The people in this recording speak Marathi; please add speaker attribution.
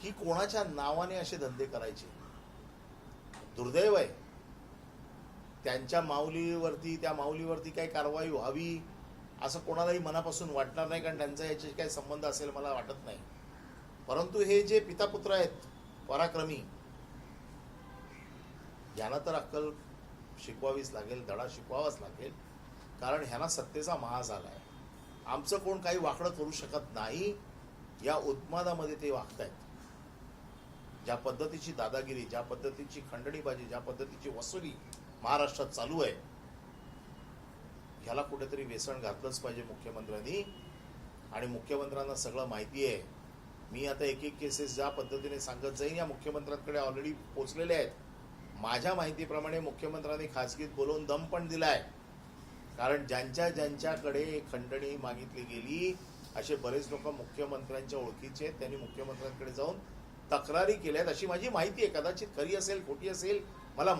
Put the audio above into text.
Speaker 1: की कोणाच्या नावाने असे धंदे करायचे. दुर्दैव आहे. त्यांच्या माऊलीवरती, त्या माऊलीवरती काही कारवाई व्हावी असं कोणालाही मनापासून वाटणार नाही, कारण त्यांचा याच्याशी काही संबंध असेल मला वाटत नाही. परंतु हे जे पितापुत्र आहेत पराक्रमी, यांना तर अक्कल शिकवावीच लागेल, धडा शिकवावाच लागेल, कारण ह्यांना सत्तेचा महाज आलाय. आमचं कोण काही वाकडं करू शकत नाही या उन्मादामध्ये ते वागतायत. ज्या पद्धतीची दादागिरी, ज्या पद्धतीची खंडणीबाजी, ज्या पद्धतीची वसुली महाराष्ट्रात चालू आहे, ह्याला कुठेतरी वेसण घातलंच पाहिजे मुख्यमंत्र्यांनी. आणि मुख्यमंत्र्यांना सगळं माहिती आहे. मी आता एक एक केसेस ज्या पद्धतीने सांगत जाईन या मुख्यमंत्र्यांकडे ऑलरेडी पोचलेले आहेत. माझ्या माहितीप्रमाणे मुख्यमंत्र्यांनी खासगीत बोलवून दम पण दिलाय, कारण ज्यांच्याकडे खंडणी मागितली गेली असे बरेच लोक मुख्यमंत्र्यांच्या ओळखीचे आहेत. त्यांनी मुख्यमंत्र्यांकडे जाऊन तक्रारी केल्यात अशी माझी माहिती आहे. कदाचित खरी असेल खोटी असेल मला